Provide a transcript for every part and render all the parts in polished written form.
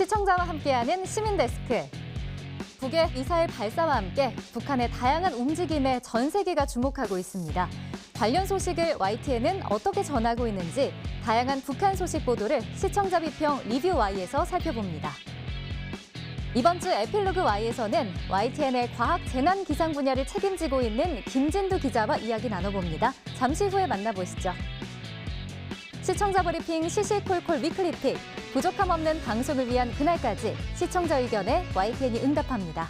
시청자와 함께하는 시민데스크. 북의 미사일 발사와 함께 북한의 다양한 움직임에 전 세계가 주목하고 있습니다. 관련 소식을 YTN은 어떻게 전하고 있는지 다양한 북한 소식 보도를 시청자 비평 리뷰 Y에서 살펴봅니다. 이번 주 에필로그 Y에서는 YTN의 과학 재난 기상 분야를 책임지고 있는 김진두 기자와 이야기 나눠봅니다. 잠시 후에 만나보시죠. 시청자 브리핑 시시콜콜 위클리픽. 부족함 없는 방송을 위한 그날까지 시청자 의견에 YTN이 응답합니다.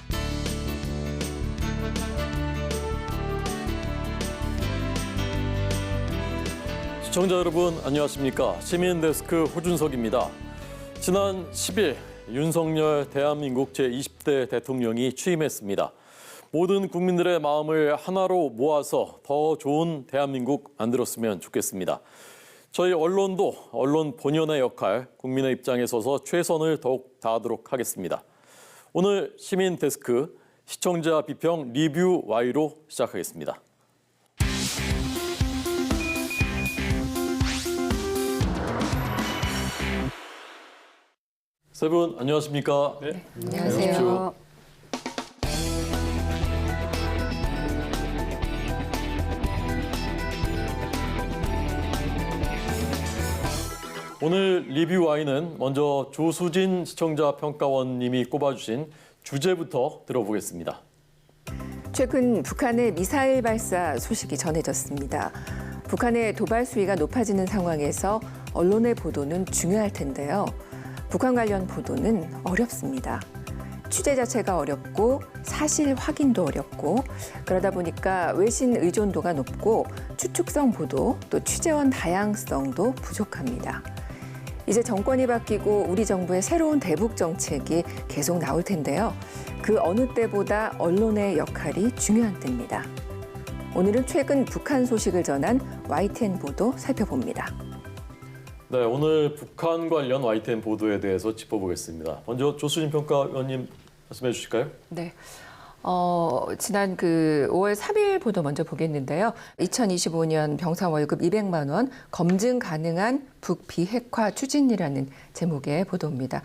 시청자 여러분 안녕하십니까? 시민데스크 호준석입니다. 지난 10일 윤석열 대한민국 제20대 대통령이 취임했습니다. 모든 국민들의 마음을 하나로 모아서 더 좋은 대한민국 만들었으면 좋겠습니다. 저희 언론도 언론 본연의 역할, 국민의 입장에 서서 최선을 더욱 다하도록 하겠습니다. 오늘 시민데스크 시청자 비평 리뷰 Y로 시작하겠습니다. 세 분 안녕하십니까? 네. 안녕하세요. 오늘 리뷰 Y는 먼저 조수진 시청자 평가원님이 꼽아주신 주제부터 들어보겠습니다. 최근 북한의 미사일 발사 소식이 전해졌습니다. 북한의 도발 수위가 높아지는 상황에서 언론의 보도는 중요할 텐데요. 북한 관련 보도는 어렵습니다. 취재 자체가 어렵고 사실 확인도 어렵고 그러다 보니까 외신 의존도가 높고 추측성 보도 또 취재원 다양성도 부족합니다. 이제 정권이 바뀌고 우리 정부의 새로운 대북 정책이 계속 나올 텐데요. 그 어느 때보다 언론의 역할이 중요한 때입니다. 오늘은 최근 북한 소식을 전한 YTN 보도 살펴봅니다. 네, 오늘 북한 관련 YTN 보도에 대해서 짚어보겠습니다. 먼저 조수진 평가원님 말씀해 주실까요? 네. 지난 5월 3일 보도 먼저 보겠는데요. 2025년 병사 월급 200만 원 검증 가능한 북비핵화 추진이라는 제목의 보도입니다.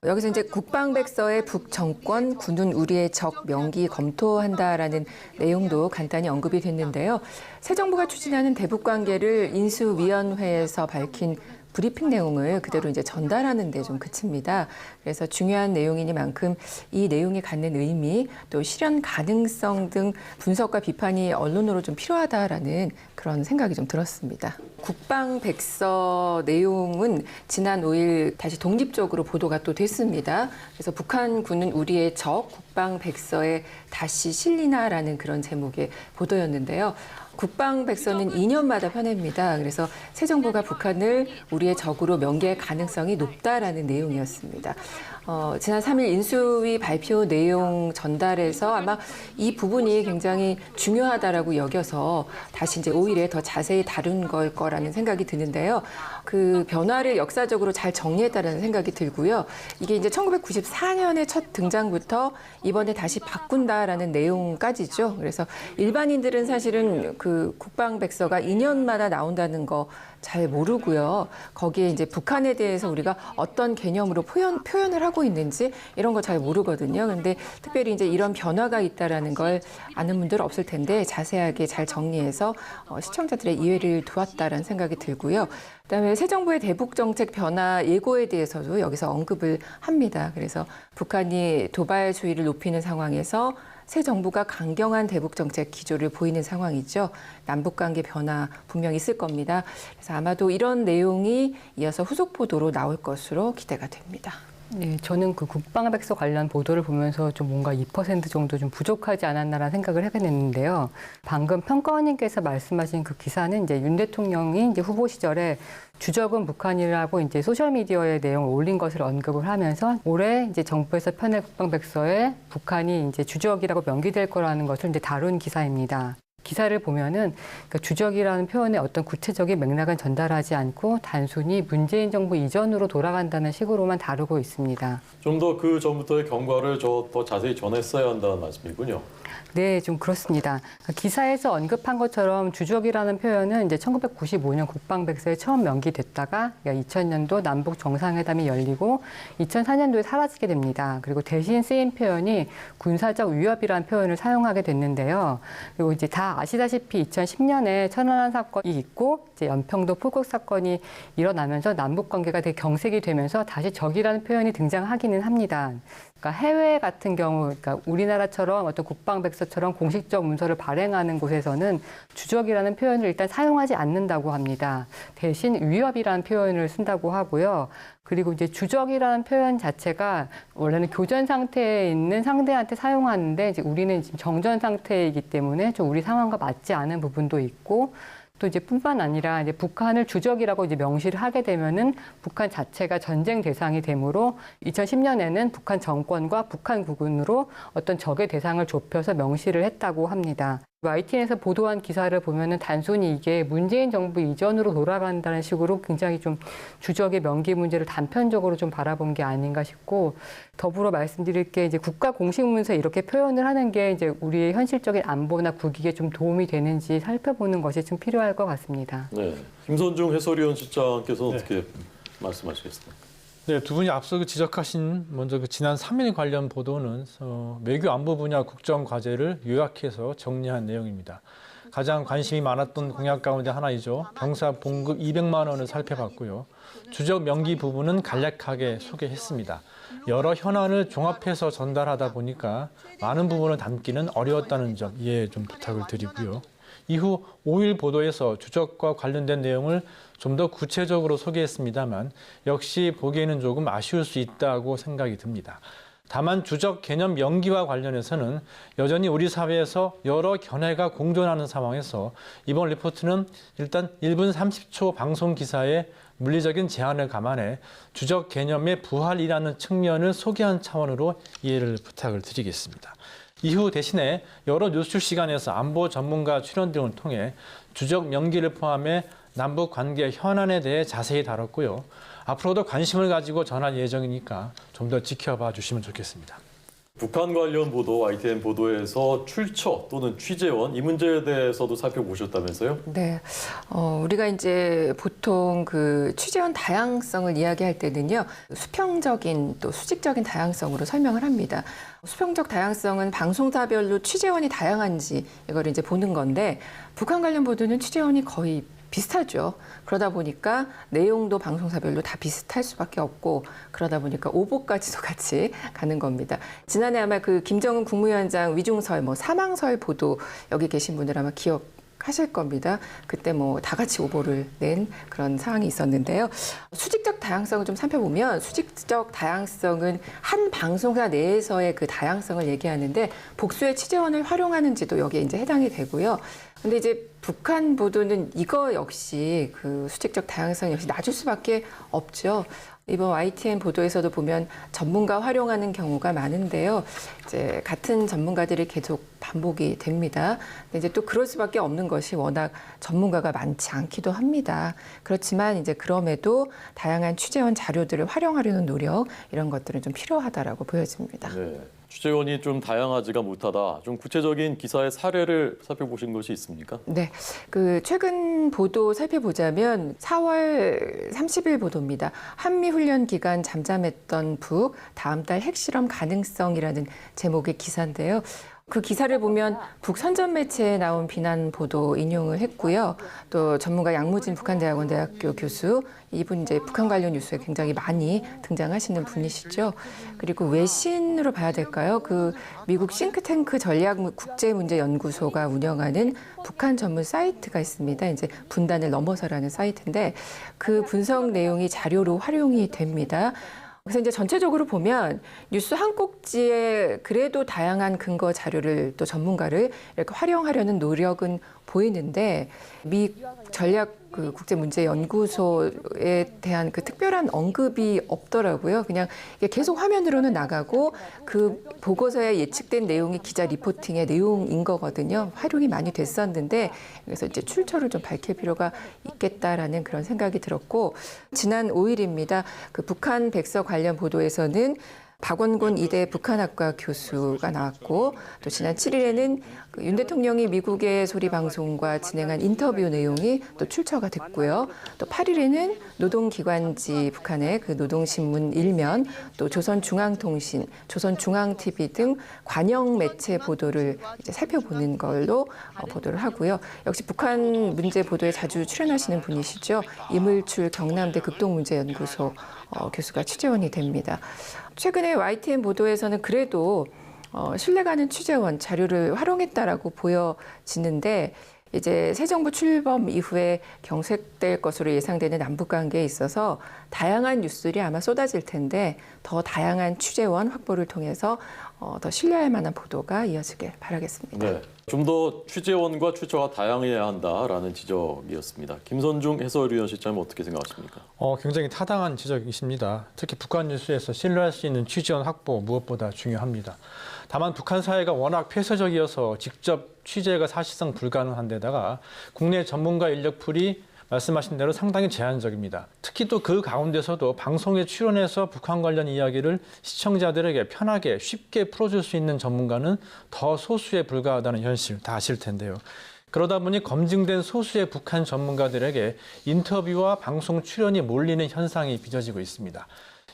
여기서 이제 국방백서의 북정권 군은 우리의 적 명기 검토한다라는 내용도 간단히 언급이 됐는데요. 새 정부가 추진하는 대북 관계를 인수위원회에서 밝힌 브리핑 내용을 그대로 이제 전달하는 데 좀 그칩니다. 그래서 중요한 내용이니만큼 이 내용이 갖는 의미 또 실현 가능성 등 분석과 비판이 언론으로 좀 필요하다라는 그런 생각이 좀 들었습니다. 국방백서 내용은 지난 5일 다시 독립적으로 보도가 또 됐습니다. 그래서 북한군은 우리의 적 국방백서에 다시 실리나라는 그런 제목의 보도였는데요. 국방백서는 2년마다 편입니다. 그래서 새 정부가 북한을 우리의 적으로 명기할 가능성이 높다라는 내용이었습니다. 지난 3일 인수위 발표 내용 전달에서 아마 이 부분이 굉장히 중요하다라고 여겨서 다시 이제 5일에 더 자세히 다룬 걸 거라는 생각이 드는데요. 그 변화를 역사적으로 잘 정리했다라는 생각이 들고요. 이게 이제 1994년의 첫 등장부터 이번에 다시 바꾼다라는 내용까지죠. 그래서 일반인들은 사실은 그 국방백서가 2년마다 나온다는 거 잘 모르고요. 거기에 이제 북한에 대해서 우리가 어떤 개념으로 표현을 하고 있는지 이런 거 잘 모르거든요. 근데 특별히 이제 이런 변화가 있다라는 걸 아는 분들 없을 텐데 자세하게 잘 정리해서 시청자들의 이해를 도왔다라는 생각이 들고요. 그다음에 새 정부의 대북 정책 변화 예고에 대해서도 여기서 언급을 합니다. 그래서 북한이 도발 수위를 높이는 상황에서 새 정부가 강경한 대북 정책 기조를 보이는 상황이죠. 남북 관계 변화 분명히 있을 겁니다. 그래서 아마도 이런 내용이 이어서 후속 보도로 나올 것으로 기대가 됩니다. 네, 저는 그 국방백서 관련 보도를 보면서 좀 뭔가 2% 정도 좀 부족하지 않았나라는 생각을 하게 됐는데요. 방금 평가원님께서 말씀하신 그 기사는 이제 윤 대통령이 이제 후보 시절에 주적은 북한이라고 이제 소셜미디어에 내용을 올린 것을 언급을 하면서 올해 이제 정부에서 펴낼 국방백서에 북한이 이제 주적이라고 명기될 거라는 것을 이제 다룬 기사입니다. 기사를 보면은 그러니까 주적이라는 표현의 어떤 구체적인 맥락은 전달하지 않고 단순히 문재인 정부 이전으로 돌아간다는 식으로만 다루고 있습니다. 좀 더 그 전부터의 경과를 더 자세히 전했어야 한다는 말씀이군요. 네, 좀 그렇습니다. 기사에서 언급한 것처럼 주적이라는 표현은 이제 1995년 국방백서에 처음 명기됐다가 2000년도 남북 정상회담이 열리고 2004년도에 사라지게 됩니다. 그리고 대신 쓰인 표현이 군사적 위협이라는 표현을 사용하게 됐는데요. 그리고 이제 다 아시다시피 2010년에 천안함 사건이 있고 이제 연평도 포격 사건이 일어나면서 남북 관계가 되게 경색이 되면서 다시 적이라는 표현이 등장하기는 합니다. 그러니까 해외 같은 경우, 그러니까 우리나라처럼 어떤 국방백서처럼 공식적 문서를 발행하는 곳에서는 주적이라는 표현을 일단 사용하지 않는다고 합니다. 대신 위협이라는 표현을 쓴다고 하고요. 그리고 이제 주적이라는 표현 자체가 원래는 교전 상태에 있는 상대한테 사용하는데 이제 우리는 지금 정전 상태이기 때문에 좀 우리 상황과 맞지 않은 부분도 있고 또 이제 뿐만 아니라 이제 북한을 주적이라고 이제 명시를 하게 되면은 북한 자체가 전쟁 대상이 되므로 2010년에는 북한 정권과 북한 국군으로 어떤 적의 대상을 좁혀서 명시를 했다고 합니다. YTN에서 보도한 기사를 보면은 단순히 이게 문재인 정부 이전으로 돌아간다는 식으로 굉장히 좀 주적의 명기 문제를 단편적으로 좀 바라본 게 아닌가 싶고 더불어 말씀드릴 게 이제 국가 공식 문서에 이렇게 표현을 하는 게 이제 우리의 현실적인 안보나 국익에 좀 도움이 되는지 살펴보는 것이 좀 필요할 것 같습니다. 네, 김선중 해설위원 실장께서는 어떻게 말씀하시겠습니까? 네, 두 분이 앞서 지적하신 먼저 지난 3일 관련 보도는 외교 안보 분야 국정 과제를 요약해서 정리한 내용입니다. 가장 관심이 많았던 공약 가운데 하나이죠. 병사 봉급 200만 원을 살펴봤고요. 주적 명기 부분은 간략하게 소개했습니다. 여러 현안을 종합해서 전달하다 보니까 많은 부분을 담기는 어려웠다는 점 이해 좀 부탁을 드리고요. 이후 5일 보도에서 주적과 관련된 내용을 좀 더 구체적으로 소개했습니다만 역시 보기에는 조금 아쉬울 수 있다고 생각이 듭니다. 다만 주적 개념 명기와 관련해서는 여전히 우리 사회에서 여러 견해가 공존하는 상황에서 이번 리포트는 일단 1분 30초 방송 기사에 물리적인 제한을 감안해 주적 개념의 부활이라는 측면을 소개한 차원으로 이해를 부탁을 드리겠습니다. 이후 대신에 여러 뉴스 시간에서 안보 전문가 출연 등을 통해 주적 명기를 포함해 남북 관계 현안에 대해 자세히 다뤘고요. 앞으로도 관심을 가지고 전할 예정이니까 좀 더 지켜봐 주시면 좋겠습니다. 북한 관련 보도, YTN 보도에서 출처 또는 취재원 이 문제에 대해서도 살펴보셨다면서요? 네, 우리가 이제 보통 그 취재원 다양성을 이야기할 때는요, 수평적인 또 수직적인 다양성으로 설명을 합니다. 수평적 다양성은 방송사별로 취재원이 다양한지 이걸 이제 보는 건데, 북한 관련 보도는 취재원이 거의 비슷하죠. 그러다 보니까 내용도 방송사별로 다 비슷할 수밖에 없고 그러다 보니까 오보까지도 같이 가는 겁니다. 지난해 아마 그 김정은 국무위원장 위중설, 사망설 보도 여기 계신 분들 아마 기억하실 겁니다. 그때 다 같이 오보를 낸 그런 상황이 있었는데요. 수직적 다양성을 좀 살펴보면 수직적 다양성은 한 방송사 내에서의 그 다양성을 얘기하는데 복수의 취재원을 활용하는지도 여기에 이제 해당이 되고요. 근데 이제 북한 보도는 이거 역시 그 수직적 다양성 역시 낮을 수밖에 없죠. 이번 YTN 보도에서도 보면 전문가 활용하는 경우가 많은데요. 이제 같은 전문가들이 계속 반복이 됩니다. 근데 이제 또 그럴 수밖에 없는 것이 워낙 전문가가 많지 않기도 합니다. 그렇지만 이제 그럼에도 다양한 취재원 자료들을 활용하려는 노력 이런 것들은 좀 필요하다라고 보여집니다. 네. 취재원이 좀 다양하지가 못하다. 좀 구체적인 기사의 사례를 살펴보신 것이 있습니까? 네, 그 최근 보도 살펴보자면 4월 30일 보도입니다. 한미 훈련 기간 잠잠했던 북 다음 달 핵실험 가능성이라는 제목의 기사인데요. 그 기사를 보면 북 선전 매체에 나온 비난 보도 인용을 했고요. 또 전문가 양무진 북한대학원 대학교 교수 이분 이제 북한 관련 뉴스에 굉장히 많이 등장하시는 분이시죠. 그리고 외신으로 봐야 될까요? 그 미국 싱크탱크 전략 국제문제연구소가 운영하는 북한 전문 사이트가 있습니다. 이제 분단을 넘어서라는 사이트인데 그 분석 내용이 자료로 활용이 됩니다. 그래서 이제 전체적으로 보면 뉴스 한 꼭지에 그래도 다양한 근거 자료를 또 전문가를 이렇게 활용하려는 노력은 보이는데 미 전략 그 국제문제연구소에 대한 그 특별한 언급이 없더라고요. 그냥 이게 계속 화면으로는 나가고 그 보고서에 예측된 내용이 기자 리포팅의 내용인 거거든요. 활용이 많이 됐었는데 그래서 이제 출처를 좀 밝힐 필요가 있겠다라는 그런 생각이 들었고 지난 5일입니다. 그 북한 백서 관련 보도에서는 박원곤 이대 북한학과 교수가 나왔고 또 지난 7일에는 윤 대통령이 미국의 소리 방송과 진행한 인터뷰 내용이 또 출처가 됐고요. 또 8일에는 노동기관지 북한의 그 노동신문 일면, 또 조선중앙통신, 조선중앙TV 등 관영 매체 보도를 이제 살펴보는 걸로 보도를 하고요. 역시 북한 문제 보도에 자주 출연하시는 분이시죠. 이물출 경남대 극동문제연구소 교수가 취재원이 됩니다. 최근에 YTN 보도에서는 그래도 신뢰가는 취재원 자료를 활용했다라고 보여지는데 이제 새 정부 출범 이후에 경색될 것으로 예상되는 남북 관계에 있어서 다양한 뉴스들이 아마 쏟아질 텐데 더 다양한 취재원 확보를 통해서 더 신뢰할 만한 보도가 이어지길 바라겠습니다. 네, 좀 더 취재원과 출처가 다양해야 한다라는 지적이었습니다. 김선중 해설위원 실장님 어떻게 생각하십니까? 굉장히 타당한 지적이십니다. 특히 북한 뉴스에서 신뢰할 수 있는 취재원 확보 무엇보다 중요합니다. 다만 북한 사회가 워낙 폐쇄적이어서 직접 취재가 사실상 불가능한 데다가 국내 전문가 인력풀이 말씀하신 대로 상당히 제한적입니다. 특히 또 그 가운데서도 방송에 출연해서 북한 관련 이야기를 시청자들에게 편하게 쉽게 풀어줄 수 있는 전문가는 더 소수에 불과하다는 현실 다 아실 텐데요. 그러다 보니 검증된 소수의 북한 전문가들에게 인터뷰와 방송 출연이 몰리는 현상이 빚어지고 있습니다.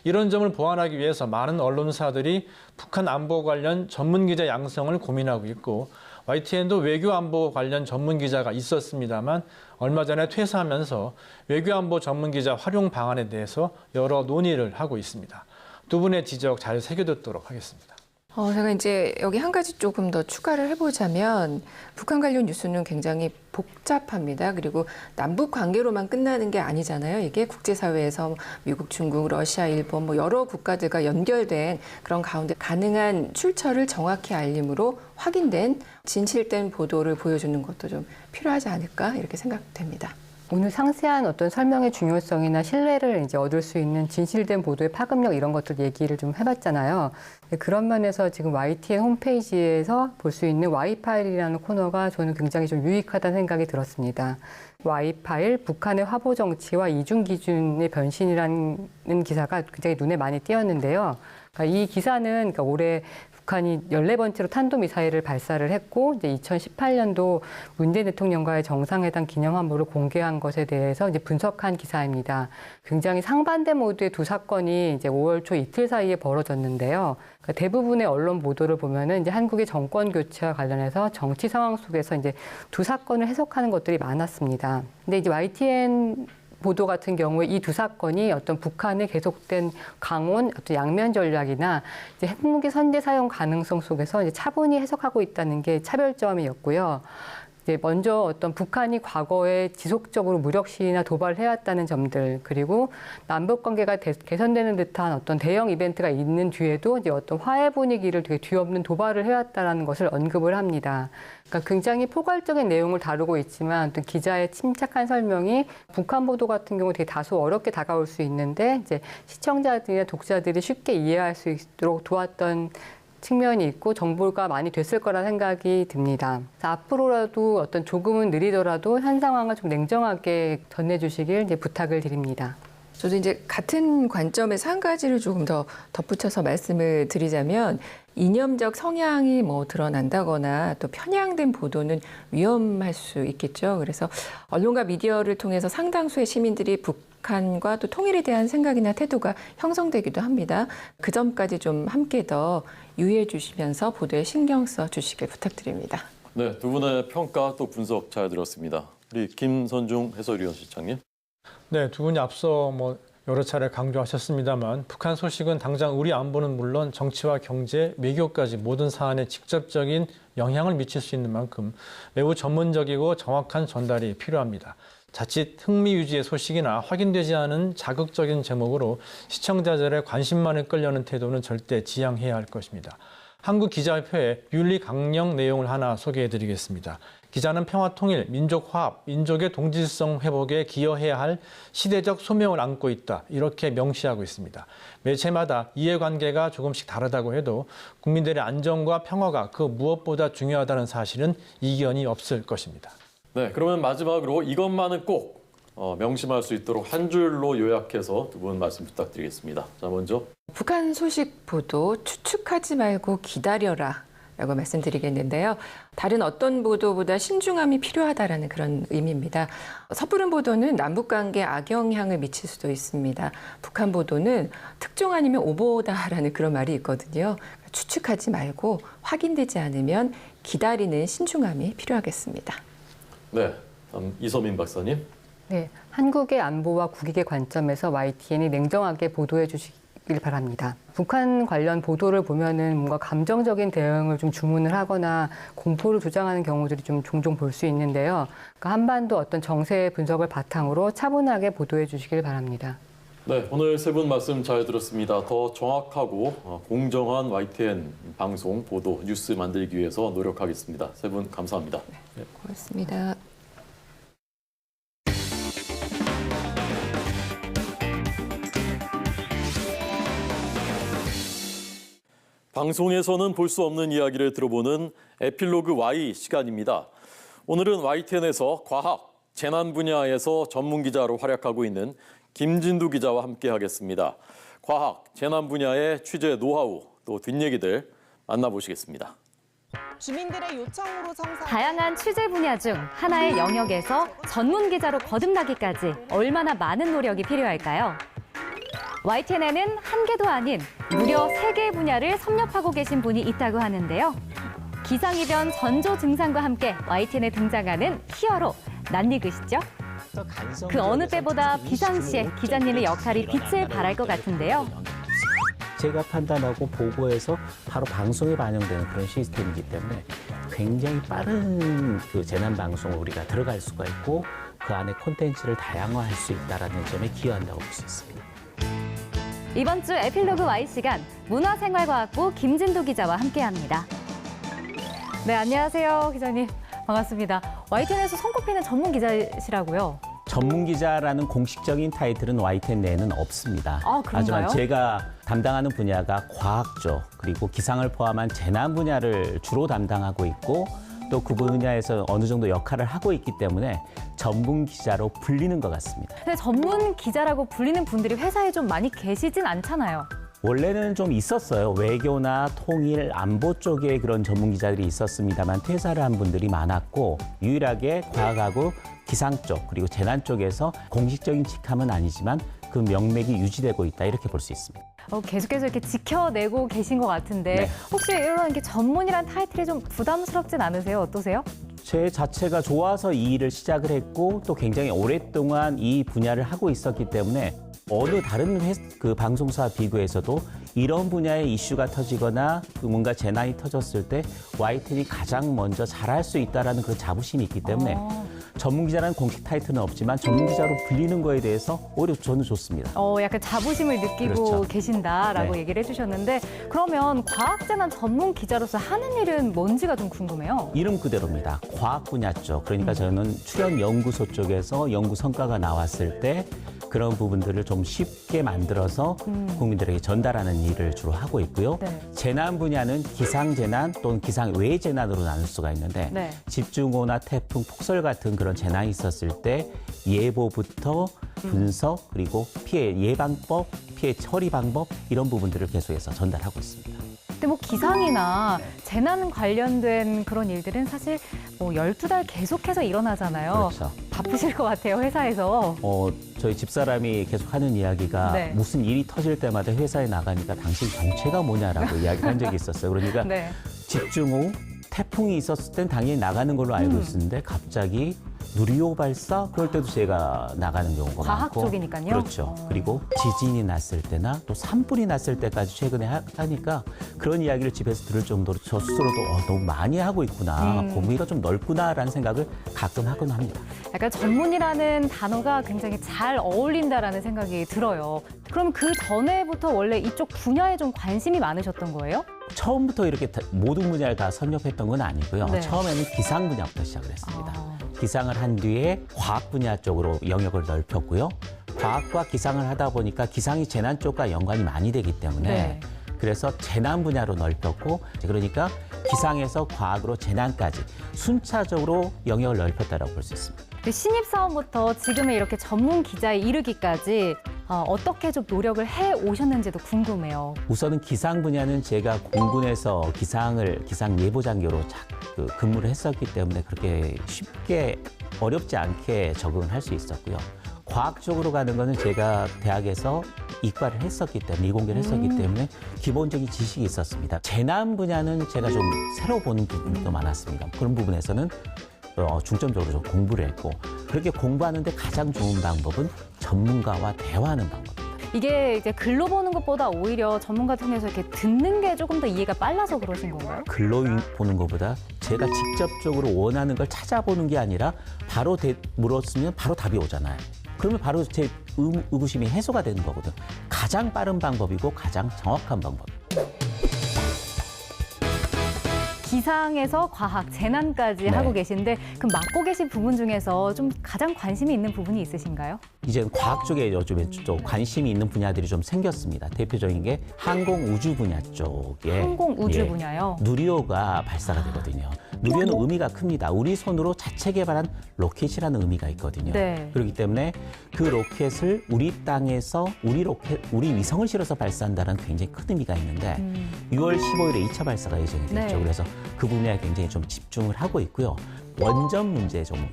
이런 점을 보완하기 위해서 많은 언론사들이 북한 안보 관련 전문 기자 양성을 고민하고 있고 YTN도 외교 안보 관련 전문 기자가 있었습니다만 얼마 전에 퇴사하면서 외교 안보 전문 기자 활용 방안에 대해서 여러 논의를 하고 있습니다. 두 분의 지적 잘 새겨듣도록 하겠습니다. 제가 이제 여기 한 가지 조금 더 추가를 해보자면 북한 관련 뉴스는 굉장히 복잡합니다. 그리고 남북 관계로만 끝나는 게 아니잖아요. 이게 국제사회에서 미국, 중국, 러시아, 일본 여러 국가들과 연결된 그런 가운데 가능한 출처를 정확히 알림으로 확인된 진실된 보도를 보여주는 것도 좀 필요하지 않을까 이렇게 생각됩니다. 오늘 상세한 어떤 설명의 중요성이나 신뢰를 이제 얻을 수 있는 진실된 보도의 파급력 이런 것들 얘기를 좀 해봤잖아요. 그런 면에서 지금 YTN 홈페이지에서 볼 수 있는 Y파일이라는 코너가 저는 굉장히 좀 유익하다는 생각이 들었습니다. Y파일, 북한의 화보 정치와 이중 기준의 변신이라는 기사가 굉장히 눈에 많이 띄었는데요. 그러니까 이 기사는 올해 북한이 14번째로 탄도미사일을 발사를 했고 이제 2018년도 문재인 대통령과의 정상회담 기념안보를 공개한 것에 대해서 이제 분석한 기사입니다. 굉장히 상반된 모드의 두 사건이 이제 5월 초 이틀 사이에 벌어졌는데요. 그러니까 대부분의 언론 보도를 보면은 이제 한국의 정권 교체와 관련해서 정치 상황 속에서 이제 두 사건을 해석하는 것들이 많았습니다. 근데 이제 YTN 보도 같은 경우에 이 두 사건이 어떤 북한의 계속된 강원 어떤 양면 전략이나 이제 핵무기 선제 사용 가능성 속에서 이제 차분히 해석하고 있다는 게 차별점이었고요. 이제 먼저 어떤 북한이 과거에 지속적으로 무력 시위나 도발을 해왔다는 점들, 그리고 남북 관계가 개선되는 듯한 어떤 대형 이벤트가 있는 뒤에도 이제 어떤 화해 분위기를 되게 뒤엎는 도발을 해왔다는 것을 언급을 합니다. 그러니까 굉장히 포괄적인 내용을 다루고 있지만 어떤 기자의 침착한 설명이 북한 보도 같은 경우 되게 다소 어렵게 다가올 수 있는데 이제 시청자들이나 독자들이 쉽게 이해할 수 있도록 도왔던 측면이 있고 정보가 많이 됐을 거라 생각이 듭니다. 그래서 앞으로라도 어떤 조금은 느리더라도 현 상황을 좀 냉정하게 전해주시길 이제 부탁을 드립니다. 저도 이제 같은 관점에서 한 가지를 조금 더 덧붙여서 말씀을 드리자면 이념적 성향이 드러난다거나 또 편향된 보도는 위험할 수 있겠죠. 그래서 언론과 미디어를 통해서 상당수의 시민들이 북한과 또 통일에 대한 생각이나 태도가 형성되기도 합니다. 그 점까지 좀 함께 더 유의해 주시면서 보도에 신경 써 주시길 부탁드립니다. 네, 두 분의 평가 또 분석 잘 들었습니다. 우리 김선중 해설위원 실장님. 네, 두 분이 앞서 여러 차례 강조하셨습니다만 북한 소식은 당장 우리 안보는 물론 정치와 경제, 외교까지 모든 사안에 직접적인 영향을 미칠 수 있는 만큼 매우 전문적이고 정확한 전달이 필요합니다. 자칫 흥미 위주의 소식이나 확인되지 않은 자극적인 제목으로 시청자들의 관심만을 끌려는 태도는 절대 지양해야 할 것입니다. 한국기자협회의 윤리 강령 내용을 하나 소개해드리겠습니다. 기자는 평화통일, 민족화합, 민족의 동질성 회복에 기여해야 할 시대적 소명을 안고 있다. 이렇게 명시하고 있습니다. 매체마다 이해관계가 조금씩 다르다고 해도 국민들의 안전과 평화가 그 무엇보다 중요하다는 사실은 이견이 없을 것입니다. 네, 그러면 마지막으로 이것만은 꼭 명심할 수 있도록 한 줄로 요약해서 두 분 말씀 부탁드리겠습니다. 자, 먼저 북한 소식 보도 추측하지 말고 기다려라 라고 말씀드리겠는데요. 다른 어떤 보도보다 신중함이 필요하다라는 그런 의미입니다. 섣부른 보도는 남북관계에 악영향을 미칠 수도 있습니다. 북한 보도는 특종 아니면 오보다라는 그런 말이 있거든요. 추측하지 말고 확인되지 않으면 기다리는 신중함이 필요하겠습니다. 네, 다음 이서민 박사님. 네, 한국의 안보와 국익의 관점에서 YTN이 냉정하게 보도해 주시길 바랍니다. 북한 관련 보도를 보면은 뭔가 감정적인 대응을 좀 주문을 하거나 공포를 조장하는 경우들이 좀 종종 볼 수 있는데요. 그러니까 한반도 어떤 정세 분석을 바탕으로 차분하게 보도해 주시길 바랍니다. 네, 오늘 세 분 말씀 잘 들었습니다. 더 정확하고 공정한 YTN 방송, 보도, 뉴스 만들기 위해서 노력하겠습니다. 세 분 감사합니다. 네. 고맙습니다. 방송에서는 볼 수 없는 이야기를 들어보는 에필로그 Y 시간입니다. 오늘은 YTN에서 과학, 재난 분야에서 전문 기자로 활약하고 있는 김진두 기자와 함께하겠습니다. 과학, 재난 분야의 취재 노하우, 또 뒷얘기들 만나보시겠습니다. 주민들의 요청으로 성사. 다양한 취재 분야 중 하나의 영역에서 전문 기자로 거듭나기까지 얼마나 많은 노력이 필요할까요? YTN에는 한 개도 아닌 무려 3개의 분야를 섭렵하고 계신 분이 있다고 하는데요. 기상이변 전조 증상과 함께 YTN에 등장하는 히어로, 낯익으시죠? 그 어느 때보다 비상시에 기자님의 역할이 빛을 발할 것 같은데요. 제가 판단하고 보고해서 바로 방송에 반영되는 그런 시스템이기 때문에 굉장히 빠른 그 재난 방송을 우리가 들어갈 수가 있고 그 안에 콘텐츠를 다양화할 수 있다는 점에 기여한다고 볼 수 있습니다. 이번 주 에필로그 Y 시간 문화생활과학부 김진두 기자와 함께합니다. 네, 안녕하세요, 기자님. 반갑습니다. YTN에서 손꼽히는 전문 기자시라고요. 전문 기자라는 공식적인 타이틀은 YTN 내에는 없습니다. 아, 그런가요? 하지만 제가 담당하는 분야가 과학 쪽 그리고 기상을 포함한 재난 분야를 주로 담당하고 있고 또 그 분야에서 어느 정도 역할을 하고 있기 때문에 전문 기자로 불리는 것 같습니다. 근데 전문 기자라고 불리는 분들이 회사에 좀 많이 계시진 않잖아요. 원래는 좀 있었어요. 외교나 통일, 안보 쪽에 그런 전문 기자들이 있었습니다만 퇴사를 한 분들이 많았고 유일하게 과학하고 기상 쪽 그리고 재난 쪽에서 공식적인 직함은 아니지만 그 명맥이 유지되고 있다 이렇게 볼 수 있습니다. 계속해서 이렇게 지켜내고 계신 것 같은데 네. 혹시 이런 이렇게 전문이란 타이틀이 좀 부담스럽진 않으세요? 어떠세요? 제 자체가 좋아서 이 일을 시작을 했고 또 굉장히 오랫동안 이 분야를 하고 있었기 때문에 어느 다른 그 방송사와 비교해서도 이런 분야의 이슈가 터지거나 뭔가 재난이 터졌을 때 YTN이 가장 먼저 잘할 수 있다는 그 자부심이 있기 때문에 전문 기자라는 공식 타이틀은 없지만 전문 기자로 불리는 거에 대해서 오히려 저는 좋습니다. 약간 자부심을 느끼고 그렇죠. 계신다라고 네. 얘기를 해주셨는데 그러면 과학재난 전문 기자로서 하는 일은 뭔지가 좀 궁금해요. 이름 그대로입니다. 과학 분야 쪽. 그러니까 저는 출연 연구소 쪽에서 연구 성과가 나왔을 때 그런 부분들을 좀 쉽게 만들어서 국민들에게 전달하는 일을 주로 하고 있고요. 네. 재난 분야는 기상재난 또는 기상 외 재난으로 나눌 수가 있는데 네. 집중호우나 태풍, 폭설 같은 그런 재난이 있었을 때 예보부터 분석 그리고 피해 예방법, 피해 처리 방법 이런 부분들을 계속해서 전달하고 있습니다. 근데 뭐 기상이나 재난 관련된 그런 일들은 사실 뭐 12달 계속해서 일어나잖아요. 그렇죠. 바쁘실 것 같아요, 회사에서. 저희 집사람이 계속 하는 이야기가 네. 무슨 일이 터질 때마다 회사에 나가니까 당신 정체가 뭐냐라고 이야기를 한 적이 있었어요. 그러니까 네. 집중호우, 태풍이 있었을 땐 당연히 나가는 걸로 알고 있었는데 갑자기 누리호 발사 그럴 때도 제가 나가는 경우가 과학 많고 쪽이니까요. 그렇죠. 그리고 지진이 났을 때나 또 산불이 났을 때까지 최근에 하니까 그런 이야기를 집에서 들을 정도로 저 스스로도 너무 많이 하고 있구나. 범위가 좀 넓구나라는 생각을 가끔 하곤 합니다. 약간 전문이라는 단어가 굉장히 잘 어울린다라는 생각이 들어요. 그럼 그 전에부터 원래 이쪽 분야에 좀 관심이 많으셨던 거예요? 처음부터 이렇게 모든 분야를 다 섭렵했던 건 아니고요. 네. 처음에는 기상 분야부터 시작을 했습니다. 기상을 한 뒤에 과학 분야 쪽으로 영역을 넓혔고요. 과학과 기상을 하다 보니까 기상이 재난 쪽과 연관이 많이 되기 때문에 네. 그래서 재난 분야로 넓혔고 그러니까 기상에서 과학으로 재난까지 순차적으로 영역을 넓혔다고 볼 수 있습니다. 그 신입사원부터 지금의 이렇게 전문 기자에 이르기까지 어떻게 좀 노력을 해 오셨는지도 궁금해요. 우선은 기상 분야는 제가 공군에서 기상 예보장교로 근무를 했었기 때문에 그렇게 쉽게 어렵지 않게 적응을 할 수 있었고요. 과학 쪽으로 가는 거는 제가 대학에서 이과를 했었기 때문에 이공계를 했었기 때문에 기본적인 지식이 있었습니다. 재난 분야는 제가 좀 새로 보는 부분도 많았습니다. 그런 부분에서는 중점적으로 좀 공부를 했고 그렇게 공부하는데 가장 좋은 방법은 전문가와 대화하는 방법입니다. 이게 이제 글로 보는 것보다 오히려 전문가 통해서 이렇게 듣는 게 조금 더 이해가 빨라서 그러신 건가요? 글로 보는 것보다 제가 직접적으로 원하는 걸 찾아보는 게 아니라 바로 물었으면 바로 답이 오잖아요. 그러면 바로 제 의구심이 해소가 되는 거거든. 가장 빠른 방법이고 가장 정확한 방법. 기상에서 과학, 재난까지 네. 하고 계신데 그럼 맡고 계신 부분 중에서 좀 가장 관심이 있는 부분이 있으신가요? 이제는 과학 쪽에 요즘에 좀 관심이 있는 분야들이 좀 생겼습니다. 대표적인 게 항공 우주 분야 쪽에 항공 우주 예, 분야요. 누리호가 발사가 되거든요. 누리호는 의미가 큽니다. 우리 손으로 자체 개발한 로켓이라는 의미가 있거든요. 네. 그렇기 때문에 그 로켓을 우리 땅에서 우리 위성을 실어서 발사한다는 굉장히 큰 의미가 있는데 6월 15일에 2차 발사가 예정이 됐죠. 네. 그래서 그 분야에 굉장히 좀 집중을 하고 있고요. 원전 문제에 좀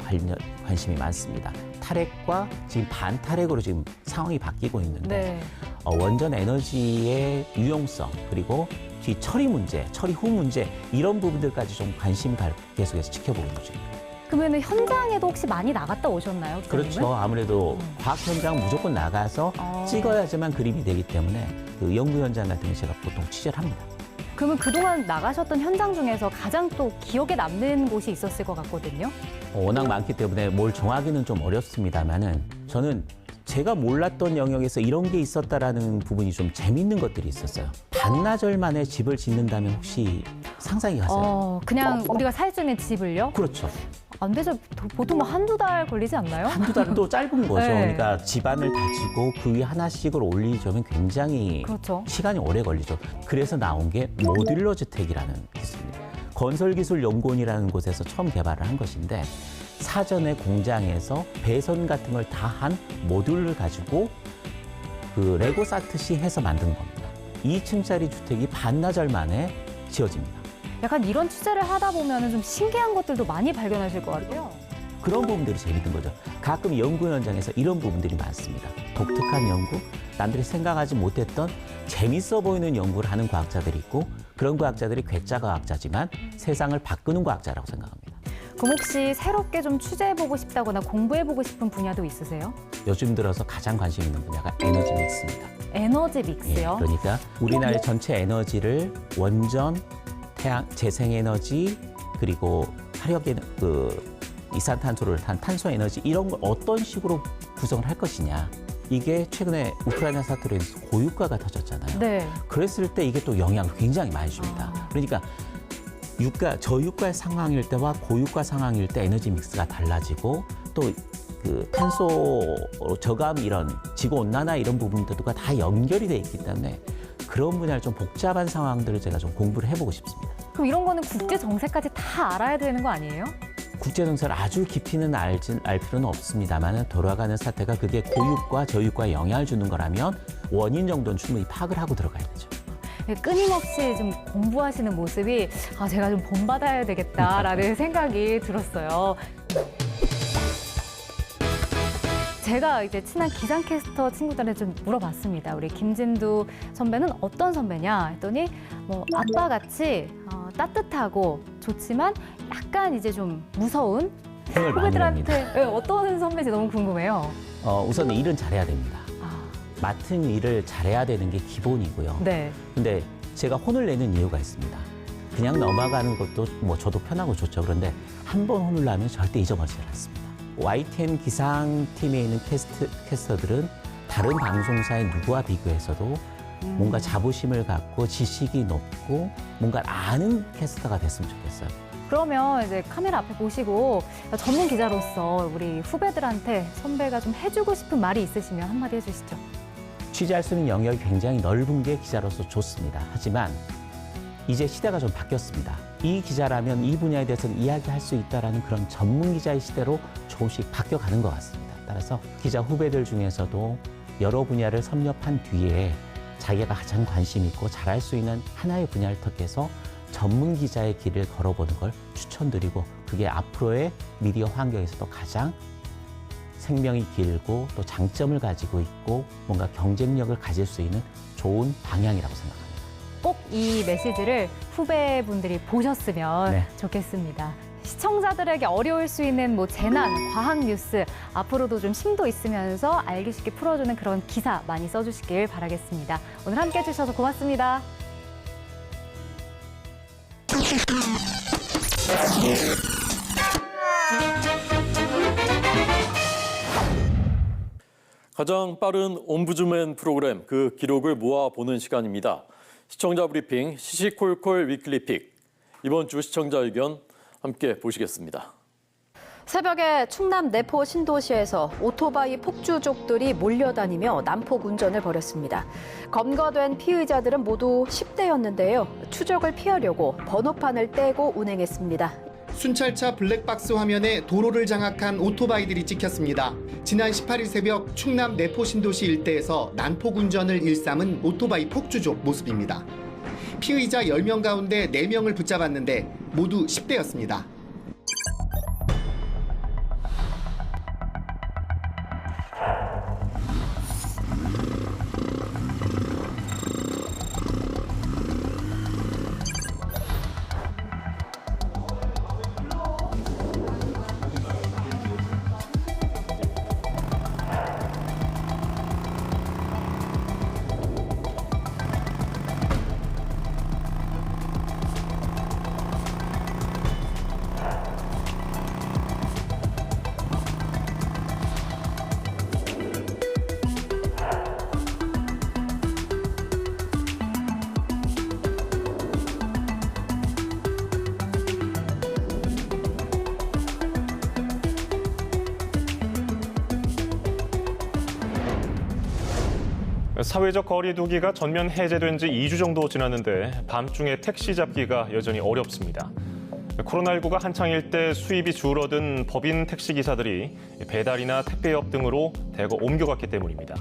관심이 많습니다. 탈핵과 지금 반탈핵으로 지금 상황이 바뀌고 있는데 네. 원전 에너지의 유용성 그리고 뒤 처리 문제, 처리 후 문제 이런 부분들까지 좀 관심 계속해서 지켜보고 있는 중입니다. 그러면 현장에도 혹시 많이 나갔다 오셨나요? 기자님은? 그렇죠. 아무래도 과학 현장 무조건 나가서 찍어야지만 그림이 되기 때문에 그 연구 현장 같은 거 제가 보통 취재를 합니다. 그러면 그동안 나가셨던 현장 중에서 가장 또 기억에 남는 곳이 있었을 것 같거든요. 워낙 많기 때문에 뭘 정하기는 좀 어렵습니다만은 저는 제가 몰랐던 영역에서 이런 게 있었다라는 부분이 좀 재밌는 것들이 있었어요. 반나절 만에 집을 짓는다면 혹시 상상이 가세요? 그냥 우리가 살 수 있는 집을요? 그렇죠. 안 되죠. 보통 뭐 한두 달 걸리지 않나요? 한두 달은 또 짧은 거죠. 네. 그러니까 집안을 다지고 그 위에 하나씩을 올리려면 굉장히 그렇죠. 시간이 오래 걸리죠. 그래서 나온 게 모듈러 주택이라는 기술입니다. 건설기술연구원이라는 곳에서 처음 개발을 한 것인데 사전에 공장에서 배선 같은 걸 다 한 모듈을 가지고 그 레고 쌓듯이 해서 만든 겁니다. 2층짜리 주택이 반나절 만에 지어집니다. 약간 이런 취재를 하다 보면 좀 신기한 것들도 많이 발견하실 것 같아요. 그런 부분들이 재밌는 거죠. 가끔 연구 현장에서 이런 부분들이 많습니다. 독특한 연구, 남들이 생각하지 못했던 재밌어 보이는 연구를 하는 과학자들이 있고 그런 과학자들이 괴짜 과학자지만 세상을 바꾸는 과학자라고 생각합니다. 그럼 혹시 새롭게 좀 취재해보고 싶다거나 공부해보고 싶은 분야도 있으세요? 요즘 들어서 가장 관심 있는 분야가 에너지 믹스입니다. 에너지 예, 믹스요? 그러니까 우리나라의 전체 에너지를 원전, 재생에너지 그리고 이산탄소를 탄 탄소에너지 이런 걸 어떤 식으로 구성을 할 것이냐. 이게 최근에 우크라이나 사태로 인해서 고유가가 터졌잖아요. 네. 그랬을 때 이게 또 영향을 굉장히 많이 줍니다. 그러니까 저유가 상황일 때와 고유가 상황일 때 에너지 믹스가 달라지고 또 그 탄소 저감 이런 지구 온난화 이런 부분들과 다 연결이 돼 있기 때문에 그런 분야를 좀 복잡한 상황들을 제가 좀 공부를 해보고 싶습니다. 그럼 이런 거는 국제 정세까지 다 알아야 되는 거 아니에요? 국제 정세를 아주 깊이는 알 필요는 없습니다만 돌아가는 사태가 그게 고유가 저유가에 영향을 주는 거라면 원인 정도는 충분히 파악을 하고 들어가야 되죠. 끊임없이 좀 공부하시는 모습이 제가 좀 본받아야 되겠다라는 생각이 들었어요. 제가 이제 친한 기상캐스터 친구들한테 좀 물어봤습니다. 우리 김진두 선배는 어떤 선배냐 했더니 뭐 아빠같이 따뜻하고 좋지만 약간 이제 좀 무서운 힘을 많이 냅니다. 후배들한테 어떤 선배인지 너무 궁금해요. 우선 일은 잘해야 됩니다. 맡은 일을 잘해야 되는 게 기본이고요. 네. 근데 제가 혼을 내는 이유가 있습니다. 그냥 넘어가는 것도 뭐 저도 편하고 좋죠. 그런데 한 번 혼을 나면 절대 잊어버리지 않습니다. YTN 기상팀에 있는 캐스터들은 다른 방송사의 누구와 비교해서도 뭔가 자부심을 갖고 지식이 높고 뭔가 아는 캐스터가 됐으면 좋겠어요. 그러면 이제 카메라 앞에 보시고 전문 기자로서 우리 후배들한테 선배가 좀 해주고 싶은 말이 있으시면 한마디 해주시죠. 취재할 수 있는 영역이 굉장히 넓은 게 기자로서 좋습니다. 하지만 이제 시대가 좀 바뀌었습니다. 이 기자라면 이 분야에 대해서는 이야기할 수 있다는 그런 전문 기자의 시대로 조금씩 바뀌어가는 것 같습니다. 따라서 기자 후배들 중에서도 여러 분야를 섭렵한 뒤에 자기가 가장 관심 있고 잘할 수 있는 하나의 분야를 택해서 전문 기자의 길을 걸어보는 걸 추천드리고, 그게 앞으로의 미디어 환경에서도 가장 생명이 길고 또 장점을 가지고 있고 뭔가 경쟁력을 가질 수 있는 좋은 방향이라고 생각합니다. 꼭 이 메시지를 후배분들이 보셨으면 네. 좋겠습니다. 시청자들에게 어려울 수 있는 재난, 과학 뉴스 앞으로도 좀 심도 있으면서 알기 쉽게 풀어주는 그런 기사 많이 써주시길 바라겠습니다. 오늘 함께 해주셔서 고맙습니다. 가장 빠른 옴부즈맨 프로그램 그 기록을 모아보는 시간입니다. 시청자 브리핑 시시콜콜 위클리픽. 이번 주 시청자 의견 함께 보시겠습니다. 새벽에 충남 내포 신도시에서 오토바이 폭주족들이 몰려다니며 난폭 운전을 벌였습니다. 검거된 피의자들은 모두 10대였는데요. 추적을 피하려고 번호판을 떼고 운행했습니다. 순찰차 블랙박스 화면에 도로를 장악한 오토바이들이 찍혔습니다. 지난 18일 새벽 충남 내포 신도시 일대에서 난폭 운전을 일삼은 오토바이 폭주족 모습입니다. 피의자 10명 가운데 4명을 붙잡았는데 모두 10대였습니다. 사회적 거리 두기가 전면 해제된 지 2주 정도 지났는데 밤중에 택시 잡기가 여전히 어렵습니다. 코로나19가 한창일 때 수입이 줄어든 법인 택시 기사들이 배달이나 택배업 등으로 대거 옮겨갔기 때문입니다.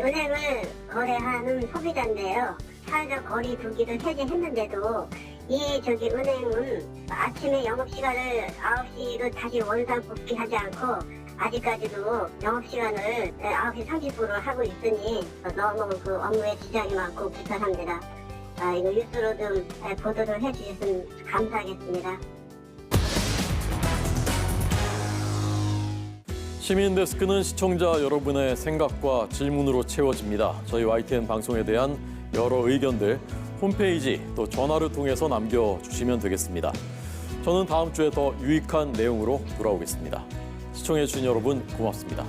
은행을 거래하는 소비자인데요. 사회적 거리 두기를 해제했는데도 이 은행은 아침에 영업시간을 9시로 다시 원상 복귀하지 않고 아직까지도 영업시간을 9시 30분으로 하고 있으니 너무 그 업무에 지장이 많고 불편합니다. 이거 뉴스로 좀 보도를 해주셨으면 감사하겠습니다. 시민데스크는 시청자 여러분의 생각과 질문으로 채워집니다. 저희 YTN 방송에 대한 여러 의견들 홈페이지 또 전화를 통해서 남겨주시면 되겠습니다. 저는 다음 주에 더 유익한 내용으로 돌아오겠습니다. 시청해주신 여러분 고맙습니다.